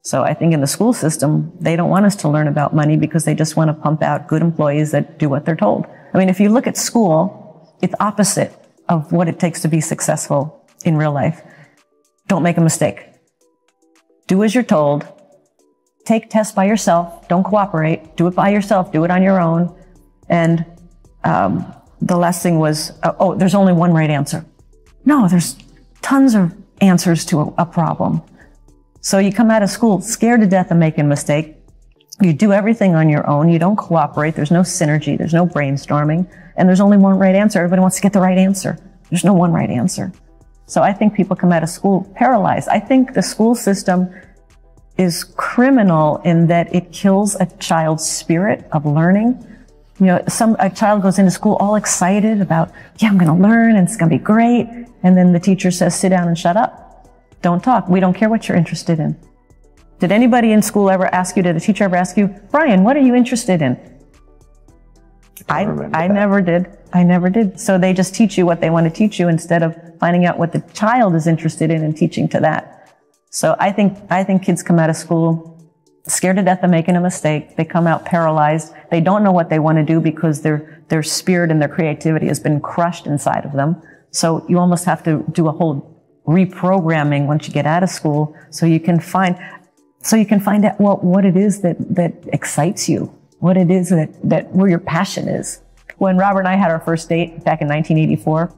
So I think in the school system, they don't want us to learn about money because they just want to pump out good employees that do what they're told. I mean, if you look at school, it's opposite of what it takes to be successful in real life. Don't make a mistake. Do as you're told. Take tests by yourself. Don't cooperate. Do it by yourself. Do it on your own. And the last thing was, there's only one right answer. No, there's tons of answers to a problem. So you come out of school scared to death of making a mistake. You do everything on your own. You don't cooperate. There's no synergy. There's no brainstorming. And there's only one right answer. Everybody wants to get the right answer. There's no one right answer. So I think people come out of school paralyzed. I think the school system is criminal in that it kills a child's spirit of learning. You know, a child goes into school all excited about, yeah, I'm going to learn and it's going to be great. And then the teacher says, sit down and shut up. Don't talk. We don't care what you're interested in. Did anybody in school ever ask you, did a teacher ever ask you, Brian, what are you interested in? I never did. I never did. So they just teach you what they want to teach you instead of finding out what the child is interested in and teaching to that. So I think kids come out of school scared to death of making a mistake. They come out paralyzed. They don't know what they want to do because their spirit and their creativity has been crushed inside of them. So you almost have to do a whole reprogramming once you get out of school so you can find out what it is that excites you, what it is that where your passion is. When Robert and I had our first date back in 1984,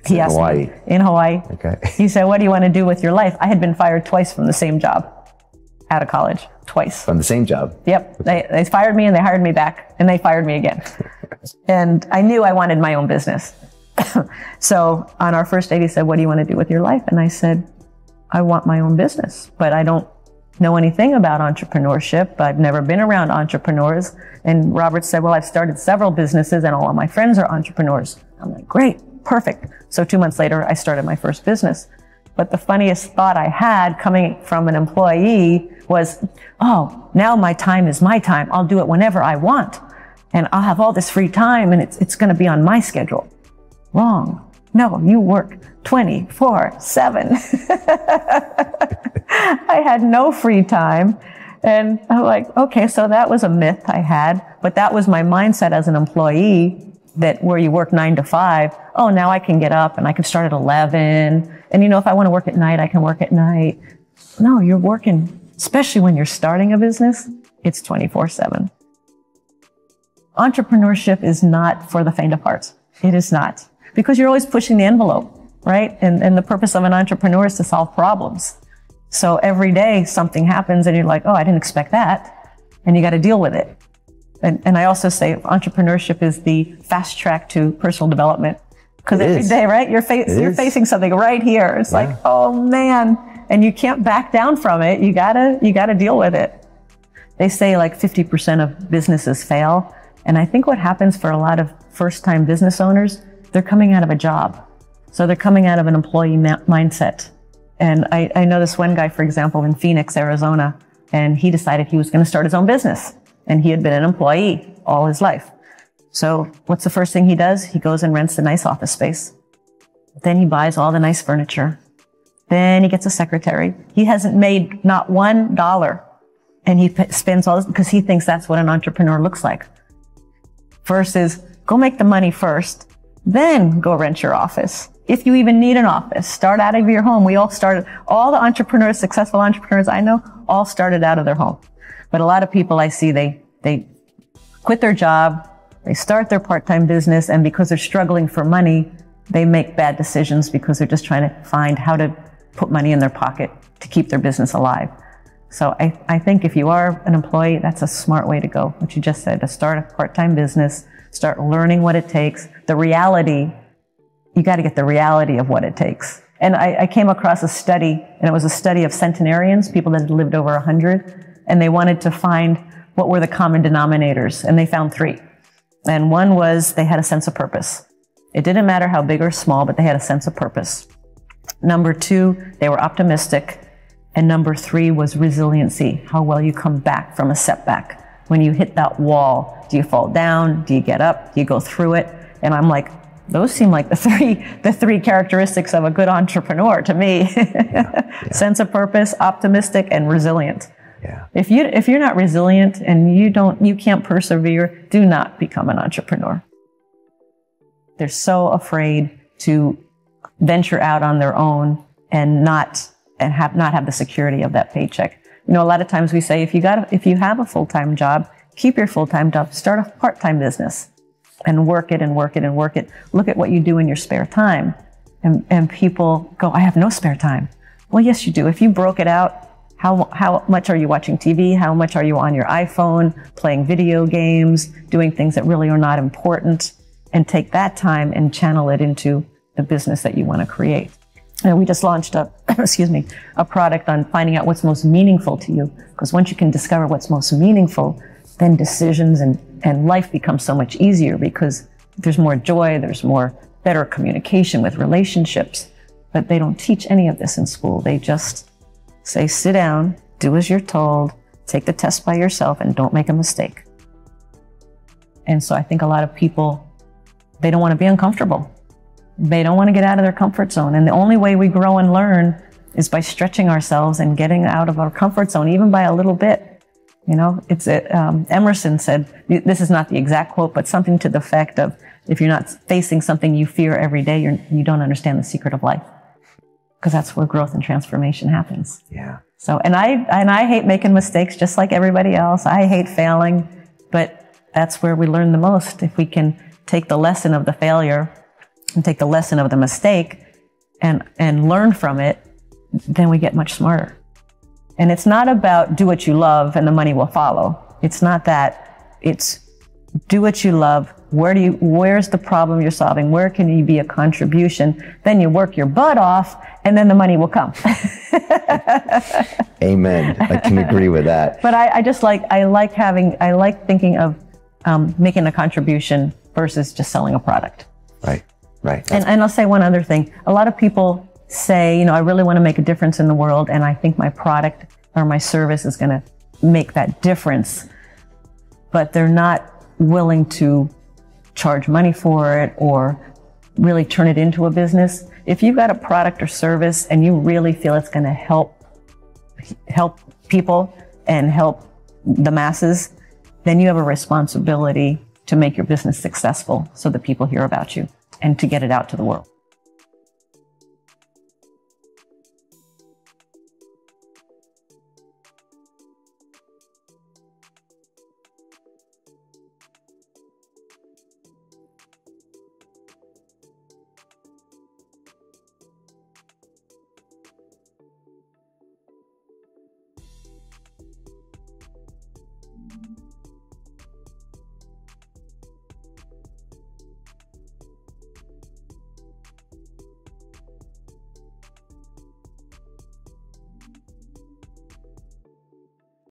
he asked me in Hawaii. Okay. He said, "What do you want to do with your life?" I had been fired twice from the same job out of college, twice. From the same job? Yep. Okay. They fired me and they hired me back and they fired me again. And I knew I wanted my own business. So on our first date, he said, "What do you want to do with your life?" And I said, "I want my own business, but I don't know anything about entrepreneurship. I've never been around entrepreneurs." And Robert said, "Well, I've started several businesses and all of my friends are entrepreneurs." I'm like, "Great, perfect." So 2 months later, I started my first business. But the funniest thought I had coming from an employee was, "Oh, now my time is my time. I'll do it whenever I want. And I'll have all this free time and it's going to be on my schedule." Wrong. No, you work 24/7. I had no free time. And I'm like, okay, so that was a myth I had, but that was my mindset as an employee, that where you work 9 to 5, oh, now I can get up and I can start at 11. And you know, if I want to work at night, I can work at night. No, you're working, especially when you're starting a business, it's 24/7. Entrepreneurship is not for the faint of heart. It is not. Because you're always pushing the envelope, right? And the purpose of an entrepreneur is to solve problems. So every day something happens and you're like, oh, I didn't expect that. And you got to deal with it. And I also say entrepreneurship is the fast track to personal development. Because every day, right, you're facing something right here. It's like, oh man, and you can't back down from it. You gotta deal with it. They say like 50% of businesses fail. And I think what happens for a lot of first-time business owners, they're coming out of a job. So they're coming out of an employee mindset. And I know this one guy, for example, in Phoenix, Arizona, and he decided he was going to start his own business. And he had been an employee all his life. So what's the first thing he does? He goes and rents a nice office space. Then he buys all the nice furniture. Then he gets a secretary. He hasn't made not $1. And he spends all this because he thinks that's what an entrepreneur looks like. First is go make the money first. Then go rent your office. If you even need an office, start out of your home. We all started, all the entrepreneurs, successful entrepreneurs I know, all started out of their home. But a lot of people I see, they quit their job, they start their part-time business, and because they're struggling for money, they make bad decisions because they're just trying to find how to put money in their pocket to keep their business alive. So I think if you are an employee, that's a smart way to go. What you just said, to start a part-time business, start learning what it takes, the reality. You got to get the reality of what it takes. And I came across a study, and it was a study of centenarians, people that had lived over 100, and they wanted to find what were the common denominators, and they found 3. And one was they had a sense of purpose. It didn't matter how big or small, but they had a sense of purpose. Number 2, they were optimistic. And number 3 was resiliency, how well you come back from a setback. When you hit that wall, do you fall down? Do you get up? Do you go through it? And I'm like, Those seem like the three characteristics of a good entrepreneur to me. Sense of purpose, optimistic, and resilient. Yeah. If you're not resilient and you can't persevere, do not become an entrepreneur. They're so afraid to venture out on their own and not have the security of that paycheck. You know, a lot of times we say if you have a full-time job, keep your full-time job, start a part-time business. And work it and work it and work it. Look at what you do in your spare time. And people go, I have no spare time. Well, yes, you do. If you broke it out, how much are you watching TV? How much are you on your iPhone, playing video games, doing things that really are not important? And take that time and channel it into the business that you want to create. And we just launched a product on finding out what's most meaningful to you. Because once you can discover what's most meaningful, then decisions and life becomes so much easier because there's more joy, there's better communication with relationships. But they don't teach any of this in school. They just say, sit down, do as you're told, take the test by yourself, and don't make a mistake. And so I think a lot of people, they don't want to be uncomfortable. They don't want to get out of their comfort zone. And the only way we grow and learn is by stretching ourselves and getting out of our comfort zone, even by a little bit. You know, Emerson said, this is not the exact quote, but something to the effect of, if you're not facing something you fear every day, you don't understand the secret of life. Because that's where growth and transformation happens. Yeah. So, and I hate making mistakes just like everybody else. I hate failing, but that's where we learn the most. If we can take the lesson of the failure and take the lesson of the mistake and learn from it, then we get much smarter. And it's not about do what you love and the money will follow. It's not that. It's do what you love. Where's the problem you're solving? Where can you be a contribution? Then you work your butt off and then the money will come. Amen. I can agree with that. But I like thinking of making a contribution versus just selling a product. Right. And I'll say one other thing. A lot of people say, you know, I really want to make a difference in the world, and I think my product or my service is going to make that difference. But they're not willing to charge money for it or really turn it into a business. If you've got a product or service and you really feel it's going to help people and help the masses, then you have a responsibility to make your business successful so that people hear about you and to get it out to the world.